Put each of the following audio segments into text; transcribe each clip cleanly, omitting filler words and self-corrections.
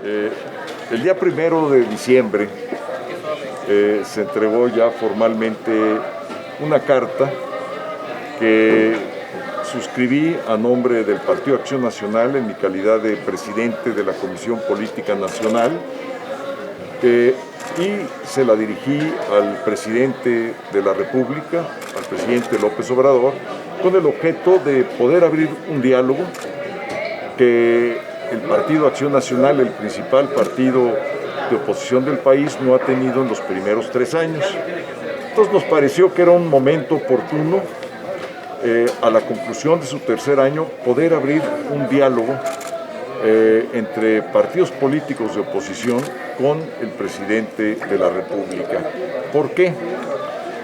Eh, el día 1 de diciembre se entregó ya formalmente una carta que suscribí a nombre del Partido Acción Nacional en mi calidad de presidente de la Comisión Política Nacional y se la dirigí al presidente de la República, al presidente López Obrador, con el objeto de poder abrir un diálogo que el Partido Acción Nacional, el principal partido de oposición del país, no ha tenido en los primeros 3 años. Entonces nos pareció que era un momento oportuno, a la conclusión de su 3er año, poder abrir un diálogo entre partidos políticos de oposición con el presidente de la República. ¿Por qué?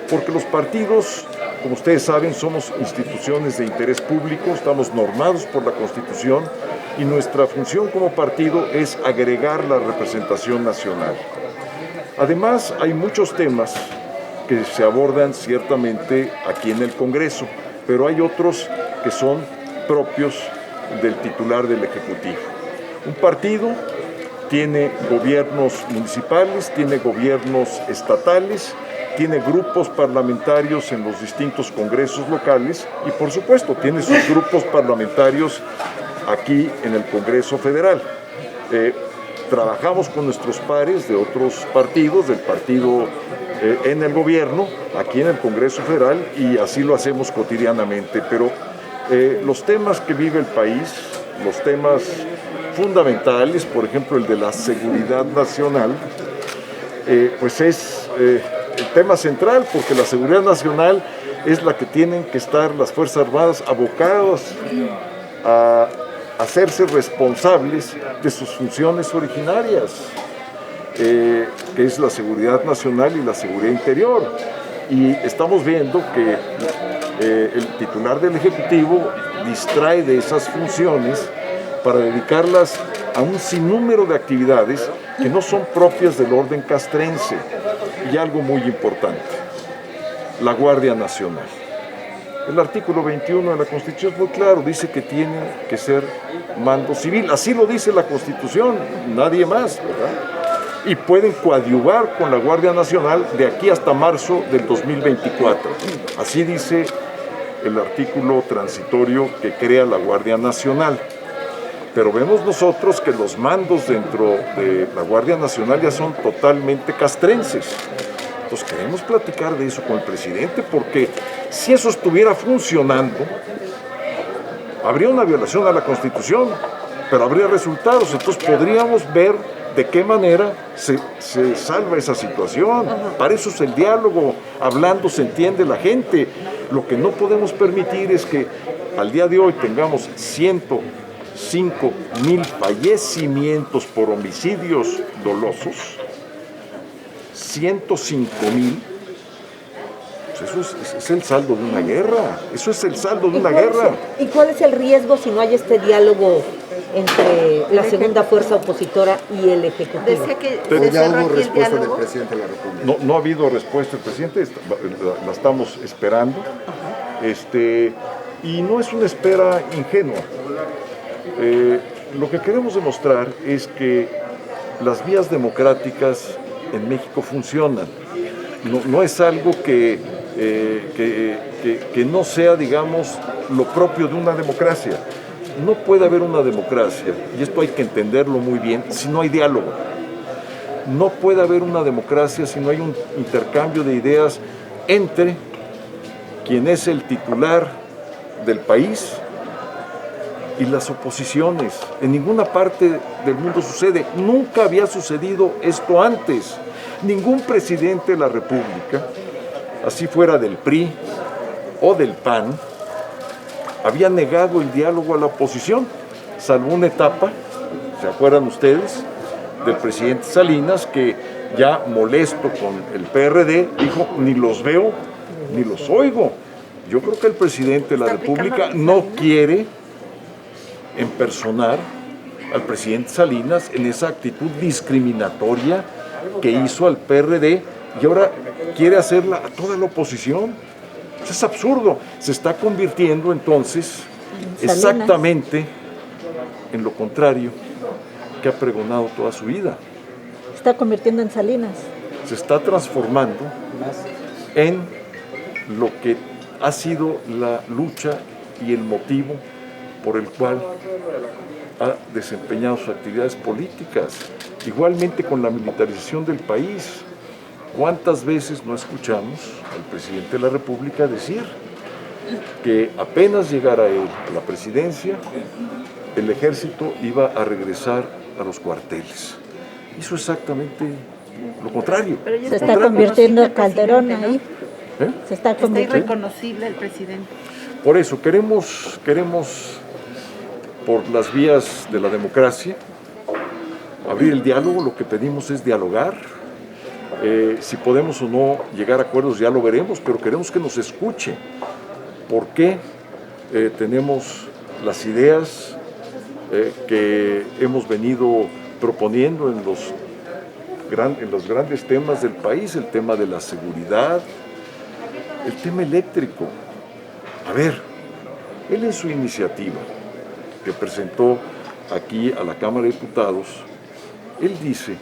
Porque los partidos, como ustedes saben, somos instituciones de interés público, estamos normados por la Constitución y nuestra función como partido es agregar la representación nacional. Además, hay muchos temas que se abordan ciertamente aquí en el Congreso, pero hay otros que son propios del titular del Ejecutivo. Un partido tiene gobiernos municipales, tiene gobiernos estatales, tiene grupos parlamentarios en los distintos congresos locales y, por supuesto, tiene sus grupos parlamentarios aquí en el Congreso Federal. Trabajamos con nuestros pares de otros partidos, del partido en el gobierno, aquí en el Congreso Federal, y así lo hacemos cotidianamente. Pero los temas que vive el país, los temas fundamentales, por ejemplo el de la seguridad nacional, pues es el tema central, porque la seguridad nacional es la que tienen que estar las Fuerzas Armadas abocadas a hacerse responsables de sus funciones originarias, que es la seguridad nacional y la seguridad interior. Y estamos viendo que el titular del Ejecutivo distrae de esas funciones para dedicarlas a un sinnúmero de actividades que no son propias del orden castrense. Y algo muy importante, la Guardia Nacional. El artículo 21 de la Constitución es muy claro, dice que tiene que ser mando civil, así lo dice la Constitución, nadie más, ¿verdad? Y pueden coadyuvar con la Guardia Nacional de aquí hasta marzo del 2024, así dice el artículo transitorio que crea la Guardia Nacional. Pero vemos nosotros que los mandos dentro de la Guardia Nacional ya son totalmente castrenses. Entonces queremos platicar de eso con el presidente, porque si eso estuviera funcionando, habría una violación a la Constitución, pero habría resultados. Entonces podríamos ver de qué manera se salva esa situación. Para eso es el diálogo, hablando se entiende la gente. Lo que no podemos permitir es que al día de hoy tengamos 105,000 fallecimientos por homicidios dolosos, 105,000, pues eso es el saldo de una guerra, eso es el saldo de una guerra. ¿Y cuál es el riesgo si no hay este diálogo entre la segunda fuerza opositora y el Ejecutivo? Decía que Pero ya hubo aquí el respuesta del diálogo. presidente de la República. No ha habido respuesta del presidente, la estamos esperando, y no es una espera ingenua. Lo que queremos demostrar es que las vías democráticas en México funcionan. No es algo que no sea, digamos, lo propio de una democracia. No puede haber una democracia, y esto hay que entenderlo muy bien, si no hay diálogo. No puede haber una democracia si no hay un intercambio de ideas entre quien es el titular del país y las oposiciones. En ninguna parte del mundo sucede. Nunca había sucedido esto antes. Ningún presidente de la República, así fuera del PRI o del PAN, había negado el diálogo a la oposición, salvo una etapa, ¿se acuerdan ustedes?, del presidente Salinas, que ya molesto con el PRD, dijo, ni los veo, ni los oigo. Yo creo que el presidente de la República no quiere empersonar al presidente Salinas en esa actitud discriminatoria que hizo al PRD y ahora quiere hacerla a toda la oposición. Eso es absurdo. Se está convirtiendo entonces exactamente en lo contrario que ha pregonado toda su vida. Está convirtiendo en Salinas. Se está transformando en lo que ha sido la lucha y el motivo por el cual ha desempeñado sus actividades políticas. Igualmente con la militarización del país. ¿Cuántas veces no escuchamos al presidente de la República decir que apenas llegara él a la presidencia, el ejército iba a regresar a los cuarteles? Hizo exactamente lo contrario. Se está convirtiendo Calderón ahí. Se está Está convirtiendo. irreconocible el presidente. Por eso queremos por las vías de la democracia abrir el diálogo. Lo que pedimos es dialogar. Si podemos o no llegar a acuerdos ya lo veremos, pero queremos que nos escuche. ¿Por qué tenemos las ideas que hemos venido proponiendo en los grandes temas del país? El tema de la seguridad, el tema eléctrico. A ver, él en su iniciativa que presentó aquí a la Cámara de Diputados, él dice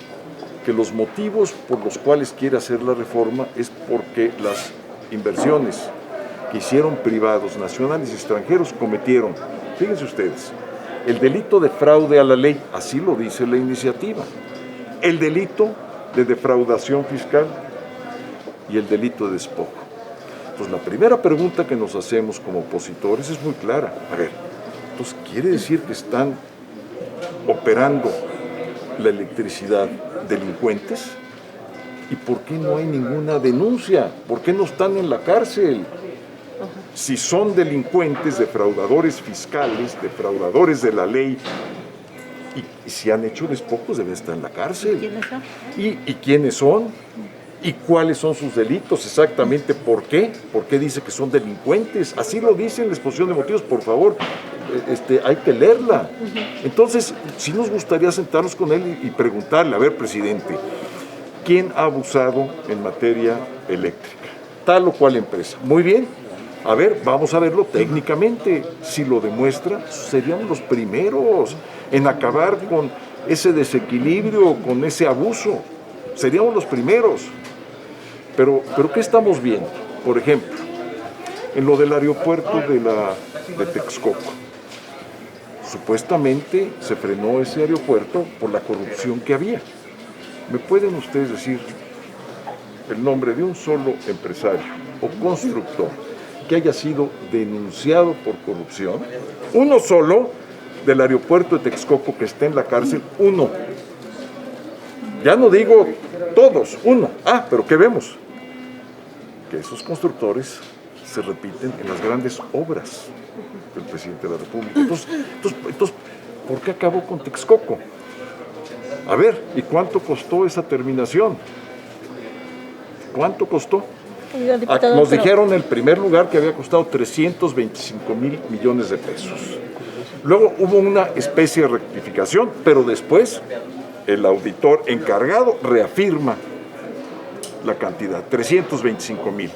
que los motivos por los cuales quiere hacer la reforma es porque las inversiones que hicieron privados, nacionales y extranjeros cometieron, fíjense ustedes, el delito de fraude a la ley, así lo dice la iniciativa, el delito de defraudación fiscal y el delito de despojo. Entonces la primera pregunta que nos hacemos como opositores es muy clara. A ver, entonces quiere decir que están operando la electricidad delincuentes. ¿Y por qué no hay ninguna denuncia? ¿Por qué no están en la cárcel? Si son delincuentes, defraudadores fiscales, defraudadores de la ley, y si han hecho despojos, deben estar en la cárcel. ¿Quiénes son? ¿Y quiénes son? ¿Y cuáles son sus delitos exactamente? ¿Por qué? ¿Por qué dice que son delincuentes? Así lo dice en la exposición de motivos, por favor, hay que leerla. Entonces, sí nos gustaría sentarnos con él y preguntarle, a ver, presidente, ¿quién ha abusado en materia eléctrica? Tal o cual empresa. Muy bien, a ver, vamos a verlo técnicamente. Si lo demuestra, seríamos los primeros en acabar con ese desequilibrio, con ese abuso. Seríamos los primeros. Pero ¿qué estamos viendo? Por ejemplo, en lo del aeropuerto de Texcoco. Supuestamente se frenó ese aeropuerto por la corrupción que había. ¿Me pueden ustedes decir el nombre de un solo empresario o constructor que haya sido denunciado por corrupción? Uno solo del aeropuerto de Texcoco que esté en la cárcel, uno. Ya no digo todos, uno. Ah, pero ¿qué vemos? Que esos constructores se repiten en las grandes obras del presidente de la República. Entonces, ¿por qué acabó con Texcoco? A ver, ¿y cuánto costó esa terminación? ¿Cuánto costó? Oiga, diputado, Nos pero- dijeron en primer lugar que había costado 325,000 millones de pesos. Luego hubo una especie de rectificación, pero después el auditor encargado reafirma la cantidad, 325,000.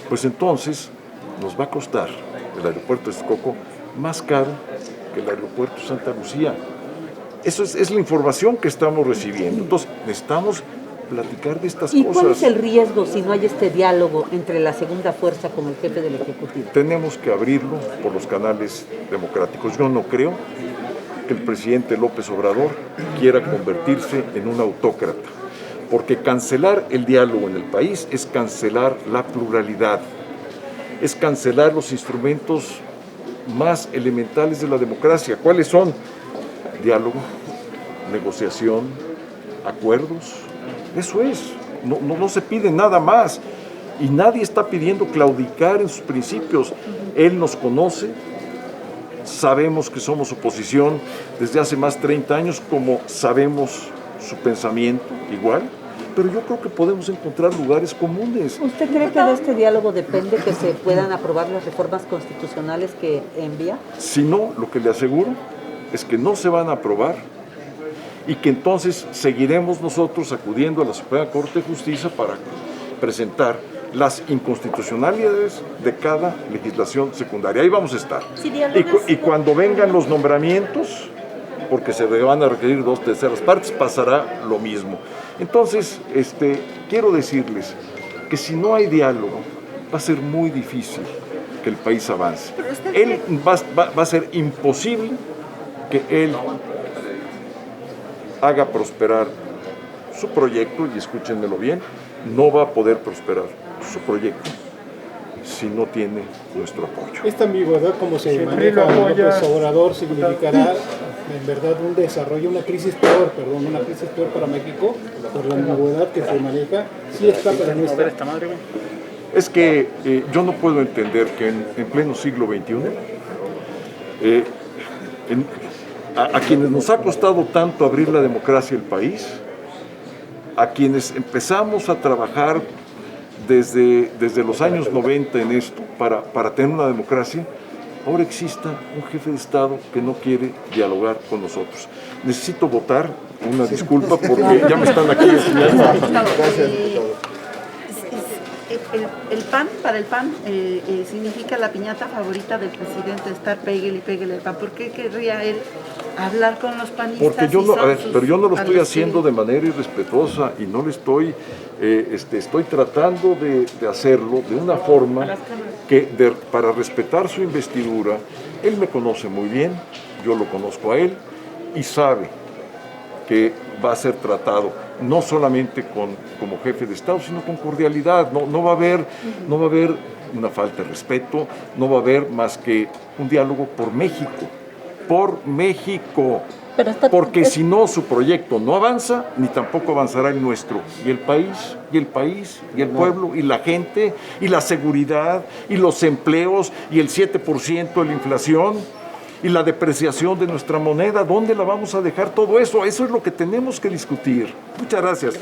Pues entonces nos va a costar el aeropuerto de Texcoco más caro que el aeropuerto de Santa Lucía. Eso es la información que estamos recibiendo. Entonces necesitamos platicar de estas ¿Y cosas. cuál es el riesgo si no hay este diálogo entre la segunda fuerza con el jefe del Ejecutivo? Tenemos que abrirlo por los canales democráticos. Yo no creo que el presidente López Obrador quiera convertirse en un autócrata, porque cancelar el diálogo en el país es cancelar la pluralidad, es cancelar los instrumentos más elementales de la democracia. ¿Cuáles son? Diálogo, negociación, acuerdos. Eso es, no se pide nada más. Y nadie está pidiendo claudicar en sus principios. Él nos conoce, sabemos que somos oposición desde hace más de 30 años, como sabemos su pensamiento igual, pero yo creo que podemos encontrar lugares comunes. ¿Usted cree que de este diálogo depende que se puedan aprobar las reformas constitucionales que envía? Si no, lo que le aseguro es que no se van a aprobar y que entonces seguiremos nosotros acudiendo a la Suprema Corte de Justicia para presentar las inconstitucionalidades de cada legislación secundaria. Ahí vamos a estar. Si dialogas- Y cuando vengan los nombramientos, porque se van a requerir 2/3 partes, pasará lo mismo. Entonces, quiero decirles que si no hay diálogo, va a ser muy difícil que el país avance. Va a ser imposible que él haga prosperar su proyecto, y escúchenmelo bien, no va a poder prosperar su proyecto si no tiene nuestro apoyo. Esta ambigüedad, como se maneja López Obrador, significará en verdad un desarrollo, una crisis peor para México, por la ambigüedad que se maneja. Sí está, pero no está. Es que yo no puedo entender que en pleno siglo XXI, a quienes nos ha costado tanto abrir la democracia al país, a quienes empezamos a trabajar desde los años 90 en esto para tener una democracia, ahora exista un jefe de Estado que no quiere dialogar con nosotros. Necesito votar, una disculpa porque ya me están aquí enseñando. Gracias, diputado. El PAN, para el PAN, significa la piñata favorita del presidente, estar péguele y péguele al PAN. ¿Por qué querría él hablar con los panistas? Porque yo no, pero yo no lo estoy haciendo de manera irrespetuosa y no le estoy, estoy tratando de hacerlo de una forma que para respetar su investidura. Él me conoce muy bien, yo lo conozco a él y sabe que va a ser tratado no solamente como jefe de Estado, sino con cordialidad. No va a haber una falta de respeto, no va a haber más que un diálogo por México, porque si no su proyecto no avanza, ni tampoco avanzará el nuestro, y el país, y el pueblo, y la gente, y la seguridad, y los empleos, y el 7% de la inflación, y la depreciación de nuestra moneda. ¿Dónde la vamos a dejar todo eso? Eso es lo que tenemos que discutir. Muchas gracias.